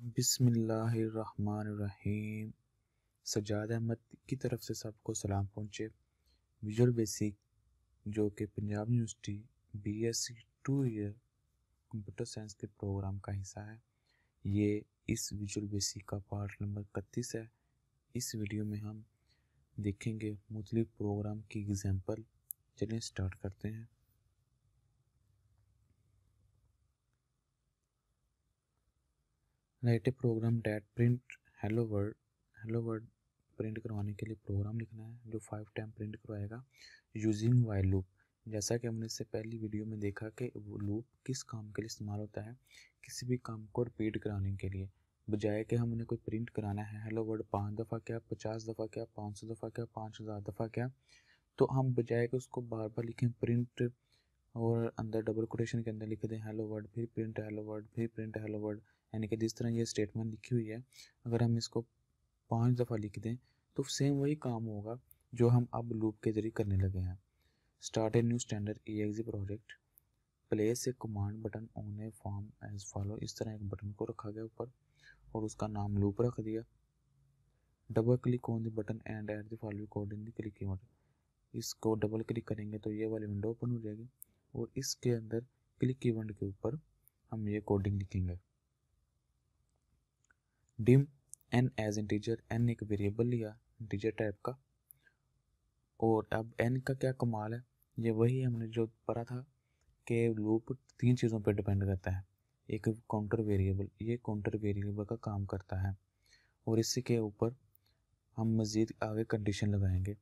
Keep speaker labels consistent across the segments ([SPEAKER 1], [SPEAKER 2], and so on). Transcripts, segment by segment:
[SPEAKER 1] बिस्मिल्लाहिर्रहमानिर्रहीम। सज्जाद अहमद की तरफ से सबको सलाम पहुँचे। विजुअल बेसिक जो कि Punjab university BSc 2 year computer science के प्रोग्राम का हिस्सा है, ये इस विजुअल बेसिक का पार्ट नंबर 31 है। इस वीडियो में हम देखेंगे मुख्तलिफ प्रोग्राम की एग्जाम्पल। चलिए स्टार्ट करते हैं। Write a program that print hello world. Hello world print करवाने के लिए प्रोग्राम लिखना है जो 5 टाइम प्रिंट करवाएगा यूजिंग वाइल लूप। जैसा कि हमने इससे पहली वीडियो में देखा कि वो लूप किस काम के लिए इस्तेमाल होता है, किसी भी काम को रिपीट कराने के लिए। बजाय कि हमने कोई प्रिंट कराना है हेलो वर्ड 5 दफ़ा क्या, 50 दफ़ा क्या, 500 दफ़ा क्या, 5000 दफ़ा क्या, तो हम बजाय कि उसको बार बार लिखें प्रिंट और अंदर डबल कोटेशन के अंदर लिख दें हेलो वर्ड, फिर प्रिंट हेलो वर्ड, फिर प्रिंट हेलो वर्ड, यानी कि जिस तरह ये स्टेटमेंट लिखी हुई है, अगर हम इसको 5 दफ़ा लिख दें तो सेम वही काम होगा जो हम अब लूप के जरिए करने लगे हैं। Start a new standard EXE project, place a command button on a form as follow. इस तरह एक बटन को रखा गया ऊपर और उसका नाम लूप रख दिया। Double click on the button and add the following code in the click event. इसको डबल क्लिक करेंगे तो ये वाली विंडो ओपन हो जाएगी और इसके अंदर क्लिक इवेंट के ऊपर हम ये कोडिंग लिखेंगे। Dim n as integer, n एक वेरिएबल लिया इंटीजर टाइप का। और अब n का क्या कमाल है, ये वही हमने जो पढ़ा था कि लूप 3 चीज़ों पर डिपेंड करता है। एक काउंटर वेरिएबल, ये काउंटर वेरिएबल का काम करता है और इसी के ऊपर हम मज़ीद आगे कंडीशन लगाएंगे।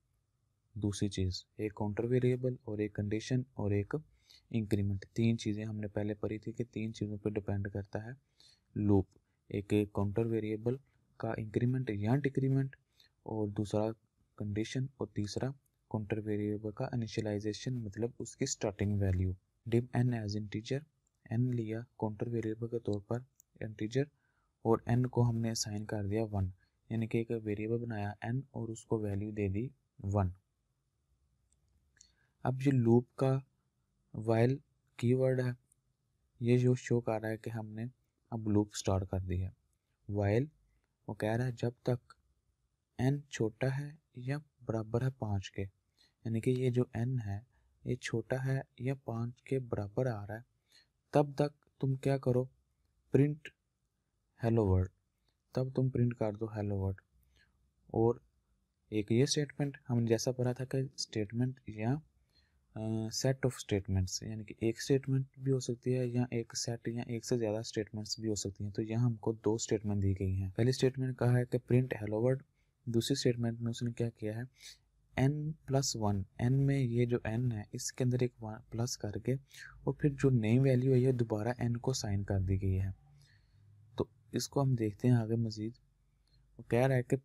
[SPEAKER 1] दूसरी चीज़, एक काउंटर वेरिएबल और एक कंडीशन और एक इंक्रीमेंट। 3 चीज़ें हमने पहले पढ़ी थी कि 3 चीज़ों पर डिपेंड करता है लूप। एक काउंटर वेरिएबल का इंक्रीमेंट या डिक्रीमेंट, और दूसरा कंडीशन, और तीसरा काउंटर वेरिएबल का इनिशियलाइजेशन, मतलब उसकी starting value. Dim n as integer, n लिया काउंटर वेरिएबल के तौर पर इंटीजर और n को हमने असाइन कर दिया 1, यानी कि एक वेरिएबल बनाया n और उसको वैल्यू दे दी 1। अब जो लूप का वाइल कीवर्ड है, ये जो शो कर रहा है कि हमने अब लूप स्टार्ट कर दी है। वाइल वो कह रहा है जब तक n छोटा है या बराबर है 5 के, यानी कि ये जो n है ये छोटा है या 5 के बराबर आ रहा है, तब तक तुम क्या करो, प्रिंट हेलो वर्ड। तब तुम प्रिंट कर दो हेलो वर्ड। और एक ये स्टेटमेंट हमने जैसा पढ़ा था कि स्टेटमेंट या सेट ऑफ स्टेटमेंट्स, यानी कि एक स्टेटमेंट भी हो सकती है या एक सेट या एक से ज़्यादा स्टेटमेंट्स भी हो सकती हैं। तो यहाँ हमको 2 स्टेटमेंट दी गई हैं। पहली स्टेटमेंट कहा है कि प्रिंट हेलो वर्ड, दूसरी स्टेटमेंट में उसने क्या किया है, n+1, n में ये जो n है इसके अंदर एक प्लस करके और फिर जो नई वैल्यू है ये दोबारा n को साइन कर दी गई है। तो इसको हम देखते हैं आगे मज़ीद। वो कह रहा है कि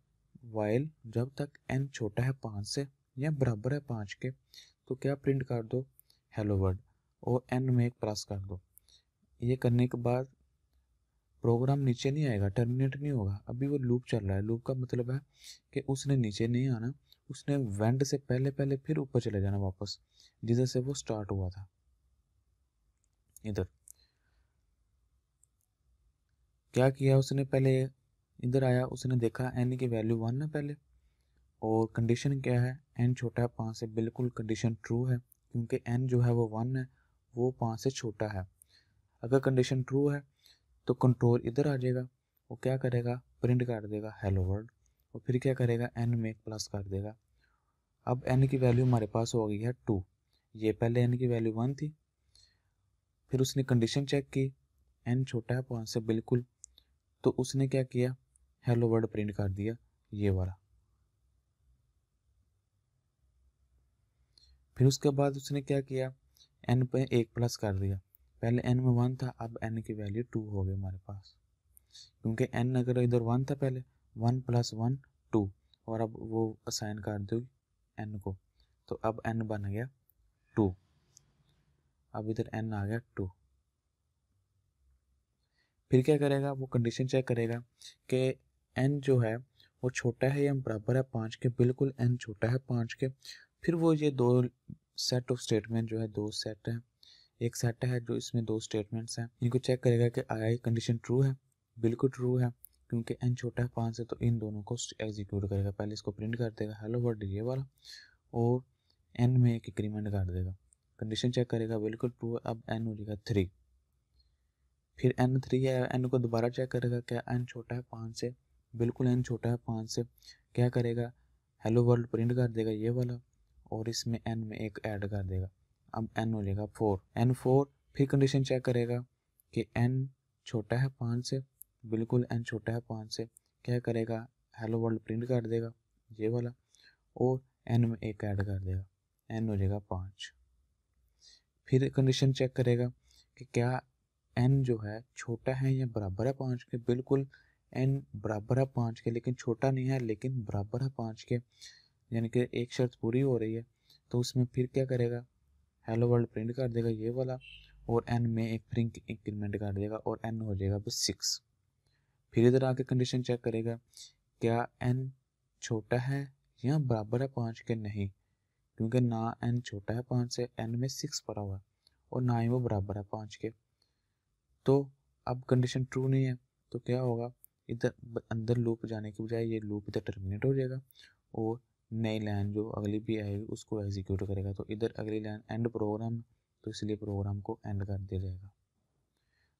[SPEAKER 1] वाइल जब तक n छोटा है 5 से या बराबर है 5 के, तो क्या प्रिंट कर दो हेलो वर्ड और n में एक प्लस कर दो। ये करने के बाद प्रोग्राम नीचे नहीं आएगा, टर्मिनेट नहीं होगा, अभी वो लूप चल रहा है। लूप का मतलब है कि उसने नीचे नहीं आना, उसने वेंड से पहले पहले फिर ऊपर चले जाना वापस, जिधर से वो स्टार्ट हुआ था। इधर क्या किया उसने, पहले इधर आया, उसने देखा n की वैल्यू 1 है पहले, और कंडीशन क्या है, n छोटा है 5 से, बिल्कुल कंडीशन ट्रू है क्योंकि n जो है वो 1 है, वो 5 से छोटा है। अगर कंडीशन ट्रू है तो कंट्रोल इधर आ जाएगा, वो क्या करेगा, प्रिंट कर देगा हेलो वर्ड और फिर क्या करेगा, n में एक प्लस कर देगा। अब n की वैल्यू हमारे पास हो गई है 2, ये पहले n की वैल्यू 1 थी। फिर उसने कंडीशन चेक की, n छोटा है 5 से बिल्कुल, तो उसने क्या किया, हेलो वर्ड प्रिंट कर दिया ये वाला। फिर उसके बाद उसने क्या किया, n पे एक प्लस कर दिया। पहले n में 1 था, अब n की वैल्यू 2 हो गई हमारे पास, क्योंकि n अगर इधर 1 था पहले, 1 + 1 2, और अब वो असाइन कर दो n को, तो अब n बन गया 2। अब इधर n आ गया 2। फिर क्या करेगा, वो कंडीशन चेक करेगा कि n जो है वो छोटा है या बराबर है 5 के, बिल्कुल n छोटा है 5 के। फिर वो ये 2 सेट ऑफ स्टेटमेंट जो है, 2 सेट हैं, एक सेट है जो इसमें 2 स्टेटमेंट्स हैं, इनको चेक करेगा कि आया ये कंडीशन ट्रू है, बिल्कुल ट्रू है क्योंकि n छोटा है 5 से, तो इन दोनों को एग्जीक्यूट करेगा। पहले इसको प्रिंट कर देगा हेलो वर्ल्ड ये वाला, और n में एक इंक्रीमेंट कर देगा। कंडीशन चेक करेगा, बिल्कुल ट्रू है। अब n हो जाएगा 3। फिर n 3 है, n को दोबारा चेक करेगा, क्या n छोटा है 5 से, बिल्कुल n छोटा है 5 से। क्या करेगा, हेलो वर्ल्ड प्रिंट कर देगा ये वाला, और इसमें n में एक ऐड कर देगा। अब n हो जाएगा 4, n 4। फिर कंडीशन चेक करेगा कि n छोटा है 5 से, बिल्कुल n छोटा है 5 से। क्या करेगा, हेलो वर्ल्ड प्रिंट कर देगा ये वाला, और n में एक ऐड कर देगा, n हो जाएगा 5। फिर कंडीशन चेक करेगा कि क्या n जो है छोटा है या बराबर है 5 के, बिल्कुल n बराबर है 5 के, लेकिन छोटा नहीं है, लेकिन बराबर है 5 के, यानी कि एक शर्त पूरी हो रही है। तो उसमें फिर क्या करेगा, हेलो वर्ल्ड प्रिंट कर देगा ये वाला, और n में एक प्रिंट इंक्रीमेंट कर देगा, और n हो जाएगा बस 6। फिर इधर आके कंडीशन चेक करेगा, क्या n छोटा है या बराबर है 5 के, नहीं, क्योंकि ना n छोटा है 5 से, n में 6 पड़ा हुआ है, और ना ही वो बराबर है 5 के। तो अब कंडीशन ट्रू नहीं है, तो क्या होगा, इधर अंदर लूप जाने के बजाय ये लूप इधर टर्मिनेट हो जाएगा, और नई लाइन जो अगली भी आएगी उसको एग्जीक्यूट करेगा। तो इधर अगली लाइन एंड प्रोग्राम, तो इसलिए प्रोग्राम को एंड कर दिया जाएगा।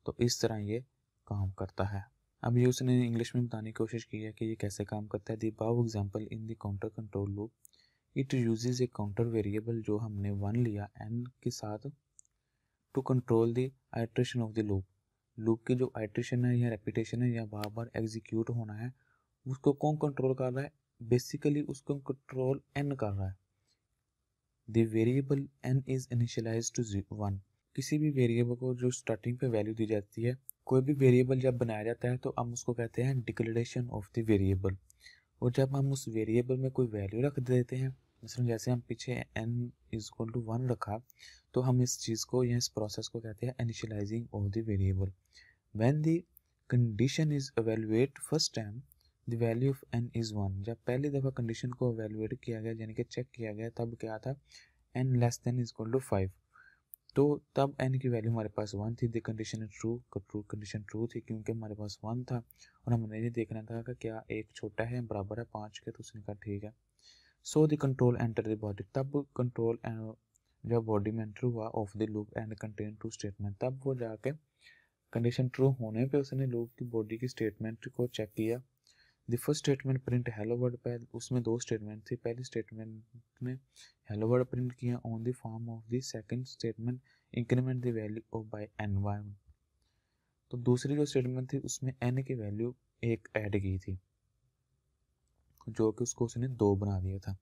[SPEAKER 1] तो इस तरह ये काम करता है। अब ये उसने इंग्लिश में बताने की कोशिश की है कि ये कैसे काम करता है। The above example in the counter control loop, it uses a counter variable जो हमने 1 लिया n के साथ, to control the iteration of the loop. Loop की जो आइट्रेशन है या रेपिटेशन है या बार बार एग्जीक्यूट होना है, उसको कौन कंट्रोल कर रहा है, बेसिकली उसको कंट्रोल n कर रहा है। The variable n is initialized to 1। किसी भी वेरिएबल को जो स्टार्टिंग पे वैल्यू दी जाती है, कोई भी वेरिएबल जब बनाया जाता है तो हम उसको कहते हैं डिक्लेरेशन ऑफ द वेरिएबल। और जब हम उस वेरिएबल में कोई वैल्यू रख देते हैं, मिसाल जैसे हम पीछे n इज इक्वल टू 1 रखा, तो हम इस चीज़ को या इस प्रोसेस को कहते हैं initialising of the variable. When the condition is evaluate first time, the value of n is 1। जब पहली दफ़ा कंडीशन को एवेलुएट किया गया, यानी कि चेक किया गया, तब क्या था, n less than is equal to 5। तो तब n की वैल्यू हमारे पास 1 थी। The condition true condition true थी क्योंकि हमारे पास 1 था, और हमने ये देखना था कि क्या एक छोटा है बराबर है 5 के, तो उसने कहा ठीक है। So the control enter the body, तब कंट्रोल जब बॉडी में एंटर हुआ of the loop and contain true statement, तब वो जाके कंडीशन ट्रू होने पे उसने लूप की बॉडी की स्टेटमेंट को चेक किया। The first statement print hello world, पहले उसमें 2 स्टेटमेंट थी। पहली स्टेटमेंट ने हेलो वर्ड प्रिंट किया on the form of the second statement increment the value of by n1। तो दूसरी जो स्टेटमेंट थी उसमें n की वैल्यू 1 ऐड की थी, जो कि उसको उसने 2 बना दिया था।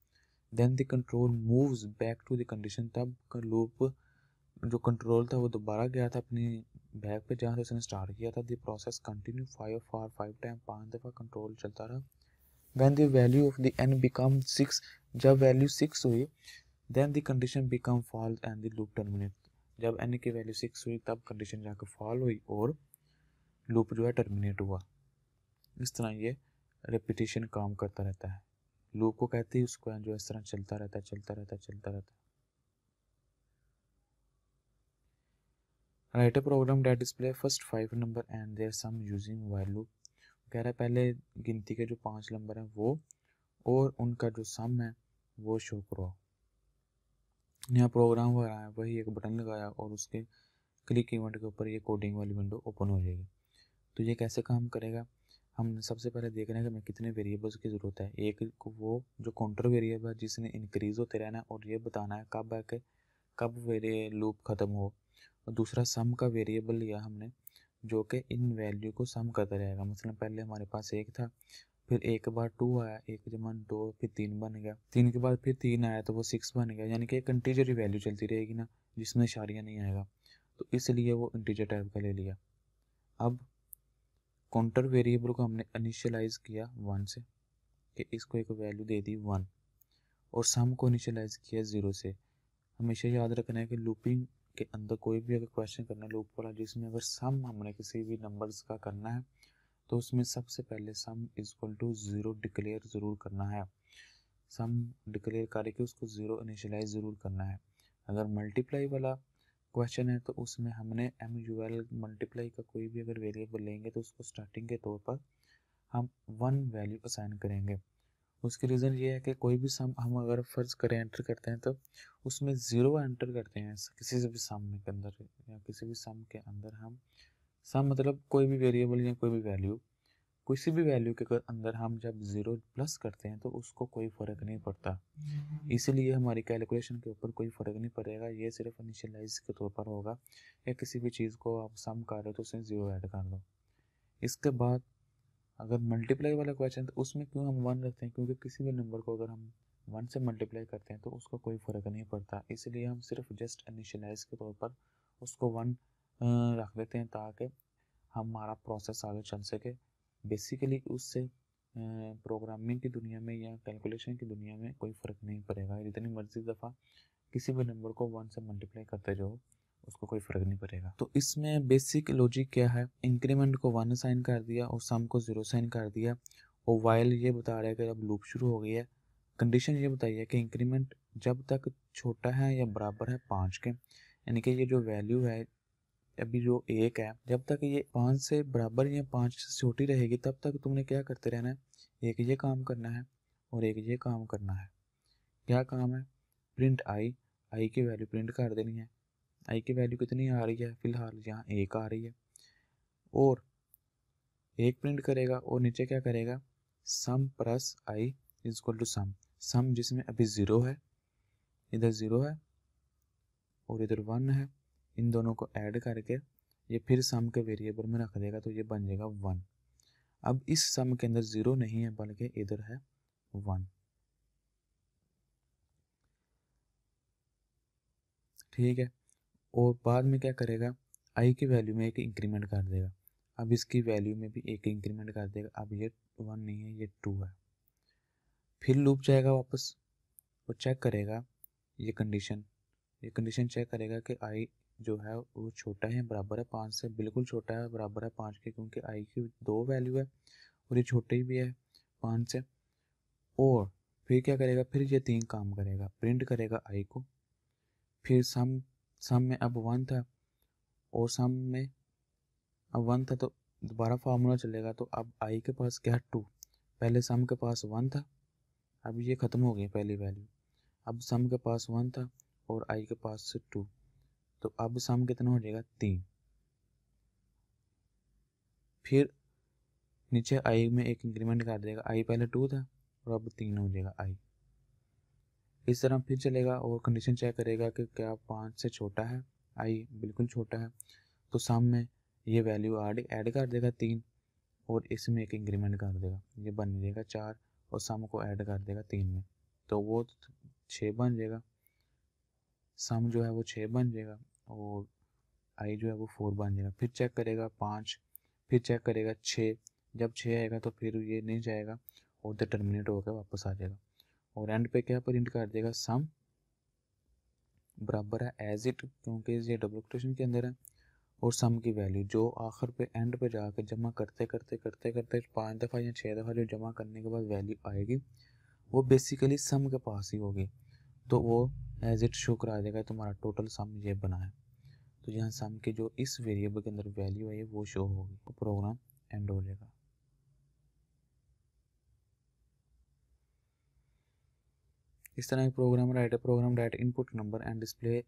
[SPEAKER 1] Then the control moves back to the condition, तब लूप जो कंट्रोल था वो दोबारा गया था अपनी बैक पे जहाँ से उसने स्टार्ट किया था। द प्रोसेस कंटिन्यू 5 टाइम, 5 दफ़ा कंट्रोल चलता रहा। When the value of the n become 6, जब वैल्यू 6 हुई, then the condition become false and the loop terminate. जब n की वैल्यू 6 हुई तब कंडीशन जाकर फॉल हुई और लूप जो है टर्मिनेट हुआ। इस तरह ये रेपिटेशन काम करता रहता है। लूप को कहते हैं उसको जो इस तरह चलता रहता है, चलता रहता है, चलता रहता है। Write a program that display first 5 number and their sum using while loop. कह रहा है पहले गिनती के जो 5 नंबर हैं वो और उनका जो सम है वो शो करो। यहाँ प्रोग्राम हो रहा है, वही एक बटन लगाया और उसके क्लिक इवेंट के ऊपर ये कोडिंग वाली विंडो ओपन हो जाएगी। तो ये कैसे काम करेगा, हम सबसे पहले देख रहे हैं कि हमें कितने वेरिएबल्स की ज़रूरत है। एक वो जो काउंटर वेरिएबल है जिसने इंक्रीज़ होते रहना है और ये बताना है कब आके कब वेरिए लूप ख़त्म हो। और दूसरा सम का वेरिएबल लिया हमने जो कि इन वैल्यू को सम करता रहेगा। मतलब पहले हमारे पास 1 था, फिर एक बार 2 आया, 1 जमा 2 फिर 3 बन गया, 3 के बाद फिर 3 आया तो वो 6 बन गया। यानी कि एक इंटीजर वैल्यू चलती रहेगी ना, जिसमें इशारिया नहीं आएगा, तो इसलिए वो इंटीजर टाइप का ले लिया। अब काउंटर वेरिएबल को हमने इनिशियलाइज किया 1 से, कि इसको एक वैल्यू दे दी 1, और सम को इनिशियलाइज किया 0 से। हमेशा याद रखना है कि लूपिंग के अंदर कोई भी अगर क्वेश्चन करना है लूप वाला जिसमें अगर सम हमने किसी भी नंबर्स का करना है तो उसमें सबसे पहले sum is equal to 0 declare ज़रूर करना है। सम डिक्लेयर करके उसको 0 इनिशियलाइज ज़रूर करना है। अगर मल्टीप्लाई वाला क्वेश्चन है तो उसमें हमने MUL मल्टीप्लाई का कोई भी अगर वेरिएबल लेंगे तो उसको स्टार्टिंग के तौर पर हम 1 वैल्यू असाइन करेंगे। उसकी रीज़न ये है कि कोई भी सम हम अगर फ़र्ज़ करें एंटर करते हैं तो उसमें 0 एंटर करते हैं किसी से भी सम के अंदर, या किसी भी सम के अंदर हम सम मतलब कोई भी वेरिएबल या कोई भी वैल्यू, किसी भी वैल्यू के अंदर हम जब 0 प्लस करते हैं तो उसको कोई फ़र्क नहीं पड़ता। इसीलिए हमारी कैलकुलेशन के ऊपर कोई फ़र्क नहीं पड़ेगा, ये सिर्फ इनिशियलाइज के तौर पर होगा, या किसी भी चीज़ को आप सम कर रहे हो तो उसमें 0 ऐड कर दो। इसके बाद अगर मल्टीप्लाई वाला क्वेश्चन तो उसमें क्यों हम 1 रखते हैं, क्योंकि किसी भी नंबर को अगर हम 1 से मल्टीप्लाई करते हैं तो उसका कोई फ़र्क नहीं पड़ता, इसलिए हम सिर्फ जस्ट इनिशियलाइज के तौर पर उसको 1 रख देते हैं ताकि हमारा प्रोसेस आगे चल सके। बेसिकली उससे प्रोग्रामिंग की दुनिया में या कैलकुलेशन की दुनिया में कोई फ़र्क नहीं पड़ेगा, जितनी मर्जी दफ़ा किसी भी नंबर को 1 से मल्टीप्लाई करते जाओ उसको कोई फ़र्क नहीं पड़ेगा। तो इसमें बेसिक लॉजिक क्या है, इंक्रीमेंट को 1 साइन कर दिया और सम को 0 साइन कर दिया, और वाइल ये बता रहा है कि अब लूप शुरू हो गई है। कंडीशन ये बताइए कि इंक्रीमेंट जब तक छोटा है या बराबर है 5 के, यानी कि ये जो वैल्यू है अभी जो 1 है, जब तक ये 5 से बराबर या 5 से छोटी रहेगी तब तक तुमने क्या करते रहना है, एक ये काम करना है और एक ये काम करना है। क्या काम है, प्रिंट आई की वैल्यू प्रिंट कर देनी है। आई की वैल्यू कितनी आ रही है, फिलहाल यहाँ 1 आ रही है, और 1 प्रिंट करेगा और नीचे क्या करेगा, sum plus I is equal to sum. Sum जिसमें अभी 0 है, इधर 0 है और इधर 1 है, इन दोनों को ऐड करके ये फिर सम के वेरिएबल में रख देगा तो ये बन जाएगा 1। अब इस सम के अंदर 0 नहीं है बल्कि इधर है 1। ठीक है, और बाद में क्या करेगा, आई की वैल्यू में एक इंक्रीमेंट कर देगा, अब इसकी वैल्यू में भी एक इंक्रीमेंट कर देगा, अब ये 1 नहीं है ये 2 है। फिर लूप जाएगा वापस और चेक करेगा ये कंडीशन चेक करेगा कि आई जो है वो छोटा है बराबर है 5 से, बिल्कुल छोटा है बराबर है 5 के, क्योंकि आई की 2 वैल्यू है और ये छोटे भी है 5 से। और फिर क्या करेगा, फिर ये 3 काम करेगा, प्रिंट करेगा आई को, फिर सम में अब 1 था और सम में अब 1 था तो दोबारा फार्मूला चलेगा, तो अब आई के पास क्या है 2, पहले सम के पास 1 था, अब ये ख़त्म हो गई पहली वैल्यू, अब सम के पास 1 था और आई के पास 2, तो अब सम कितना हो जाएगा 3। फिर नीचे आई में एक इंक्रीमेंट कर देगा, आई पहले 2 था और अब 3 हो जाएगा आई। इस तरह फिर चलेगा और कंडीशन चेक करेगा कि क्या 5 से छोटा है, आई बिल्कुल छोटा है, तो सम में ये वैल्यू ऐड कर देगा 3 और इसमें एक इंक्रीमेंट कर देगा, ये बन जाएगा 4 और सम को ऐड कर देगा 3 में, तो वो 6 बन जाएगा, सम जो है वो 6 बन जाएगा और आई जो है वो 4 बन जाएगा। फिर चेक करेगा 5, फिर चेक करेगा 6, जब 6 आएगा तो फिर ये नहीं जाएगा और उधर टर्मिनेट होकर वापस आ जाएगा, और एंड पे क्या प्रिंट कर देगा, सम बराबर है एज इट, क्योंकि ये डबल कोटेशन के अंदर है, और सम की वैल्यू जो आखिर पे एंड पे जाकर जमा करते करते करते करते 5 दफ़ा या 6 दफ़ा जो जमा करने के बाद वैल्यू आएगी वो बेसिकली सम के पास ही होगी, तो वो एज इट शो करा देगा तुम्हारा टोटल सम ये बना है। तो यहाँ सम के जो इस वेरिएबल के अंदर वैल्यू है वो शो होगी, तो प्रोग्राम एंड हो जाएगा। इस तरह program write input number and display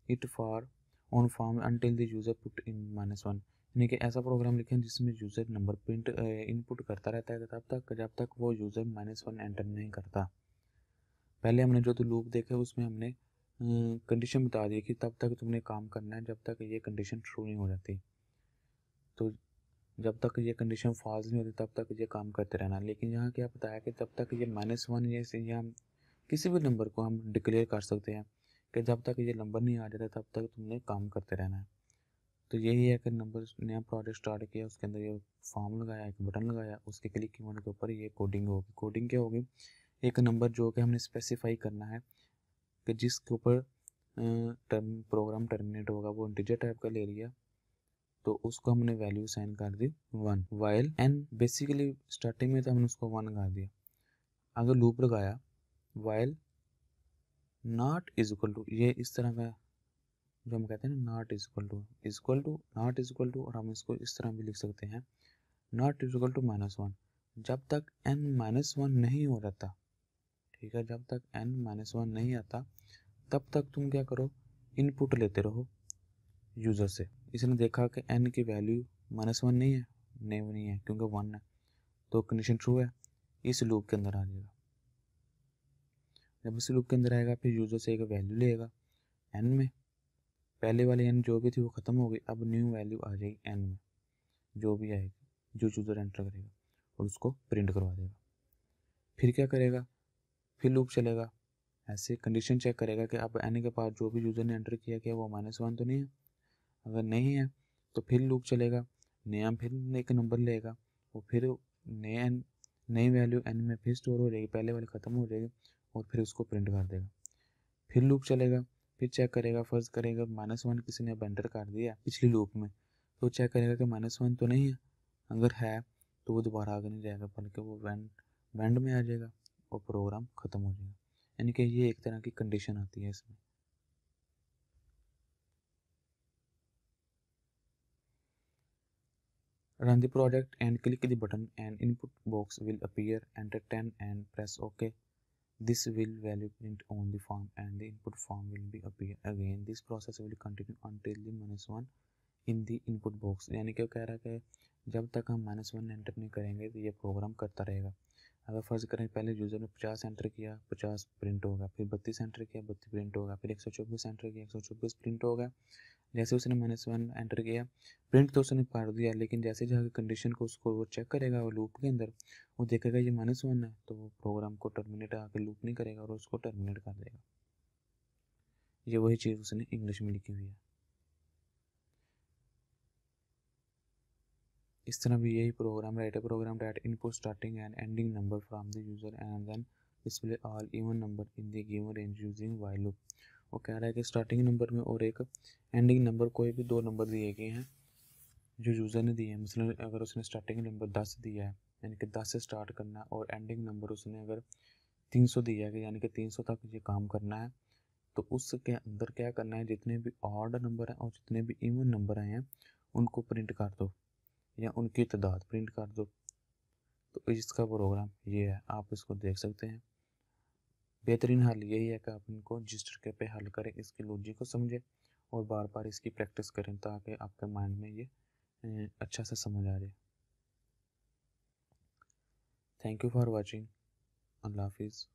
[SPEAKER 1] it for on form until the user put in -1, यानी कि ऐसा प्रोग्राम लिखें जिसमें यूज़र नंबर प्रिंट इनपुट करता रहता है तब तक जब तक वो यूज़र -1 एंटर नहीं करता। पहले हमने जो तो लूप देखे उसमें हमने कंडीशन बता दी कि तब तक तुमने काम करना है जब तक ये कंडीशन ट्रू नहीं हो जाती, तो जब तक ये कंडीशन फॉल्स नहीं होती तब तक ये काम करते रहना। लेकिन यहाँ क्या बताया कि तब तक ये -1 या किसी भी नंबर को हम डिक्लेयर कर सकते हैं कि जब तक ये नंबर नहीं आ जाता तब तक तुमने काम करते रहना है। तो यही है कि नंबर नया प्रोजेक्ट स्टार्ट किया, उसके अंदर ये फॉर्म लगाया, एक बटन लगाया, उसके क्लिक कीवर्ड के ऊपर ये कोडिंग होगी। कोडिंग क्या होगी, एक नंबर जो कि हमने स्पेसिफाई करना है कि जिसके ऊपर प्रोग्राम टर्मिनेट होगा वो इंटीजर टाइप का ले लिया, तो उसको हमने वैल्यू साइन कर दी 1, वाइल एन बेसिकली स्टार्टिंग में तो हमने उसको 1 कर दिया। अगर लूप लगाया while not is equal to, ये इस तरह का जो हम कहते हैं ना नॉट इक्वल टू, और हम इसको इस तरह भी लिख सकते हैं नॉट इक्वल टू -1। जब तक n-1 नहीं हो जाता, ठीक है, जब तक n-1 नहीं आता तब तक तुम क्या करो, इनपुट लेते रहो यूज़र से। इसने देखा कि n की वैल्यू -1 नहीं है, नहीं है क्योंकि 1 है, तो कंडीशन ट्रू है, इस लूप के अंदर आ जाएगा। जब इस लूप के अंदर आएगा फिर यूज़र से एक वैल्यू लेगा n में, पहले वाली n जो भी थी वो ख़त्म हो गई, अब न्यू वैल्यू आ जाएगी n में, जो भी आएगी जो यूज़र एंटर करेगा और उसको प्रिंट करवा देगा। फिर क्या करेगा, फिर लूप चलेगा, ऐसे कंडीशन चेक करेगा कि अब n के पास जो भी यूज़र ने एंटर किया वो -1 तो नहीं है, अगर नहीं है तो फिर लूप चलेगा, नया फिर एक नंबर लेगा, वो फिर नई वैल्यू n में फिर स्टोर हो जाएगी, पहले वाली ख़त्म हो जाएगी और फिर उसको प्रिंट कर देगा। फिर लूप चलेगा, फिर चेक करेगा, फर्ज करेगा -1 किसी ने अब एंटर कर दिया पिछली लूप में, तो चेक करेगा कि -1 तो नहीं है, अगर है तो वो दोबारा आगे नहीं जाएगा बल्कि वो वेंड में आ जाएगा और प्रोग्राम ख़त्म हो जाएगा। यानी कि ये एक तरह की कंडीशन आती है इसमें। Run the project and click the button. An input box will appear. Enter 10 and press OK. This will value print on the form and the input form will be appear again. This process will continue until the -1 in the input box. यानी क्या कह रहा है कि जब तक हम -1 enter नहीं करेंगे तो ये प्रोग्राम करता रहेगा। अगर फर्ज करें पहले यूज़र ने 50 एंटर किया, 50 प्रिंट होगा, फिर 32 एंटर किया, 32 प्रिंट होगा, फिर 124 एंटर किया, 124 प्रिंट होगा। जैसे उसने -1 एंटर किया, प्रिंट तो उसने कर दिया, लेकिन जैसे जाकर कंडीशन को उसको वो चेक करेगा वो लूप के अंदर, वो देखेगा ये -1 है, तो वो प्रोग्राम को टर्मिनेट आके लूप नहीं करेगा और उसको टर्मिनेट कर देगा। ये वही चीज़ उसने इंग्लिश में लिखी हुई है। इस तरह भी यही program, write a program that input starting and ending number from the user and then display all even number in the given range using while loop. वो कह रहा है कि स्टार्टिंग नंबर में और एक एंडिंग नंबर, कोई भी 2 नंबर दिए गए हैं जो यूज़र ने दिए हैं। मतलब अगर उसने स्टार्टिंग नंबर 10 दिया है यानी कि 10 से स्टार्ट करना है, और एंडिंग नंबर उसने अगर 300 दिया है यानी कि 300 तक ये काम करना है, तो उसके अंदर क्या करना है, जितने भी ऑड नंबर हैं और जितने भी इवन नंबर आए हैं उनको प्रिंट कर दो या उनकी तादाद प्रिंट कर दो। तो इसका प्रोग्राम ये है, आप इसको देख सकते हैं। बेहतरीन हल यही है कि आप इनको रजिस्टर के पे हल करें, इसकी लॉजिक को समझें और बार बार इसकी प्रैक्टिस करें ताकि आपके माइंड में ये अच्छा से समझ आ जाए। Thank you for watching. अल्लाह हाफिज़।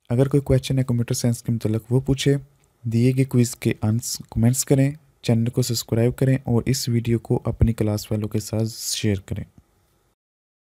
[SPEAKER 2] अगर कोई क्वेश्चन है कंप्यूटर साइंस के मतलब वो पूछे, दिए गए क्विज़ के आंसर कमेंट्स करें, चैनल को सब्सक्राइब करें और इस वीडियो को अपनी क्लास वालों के साथ शेयर करें।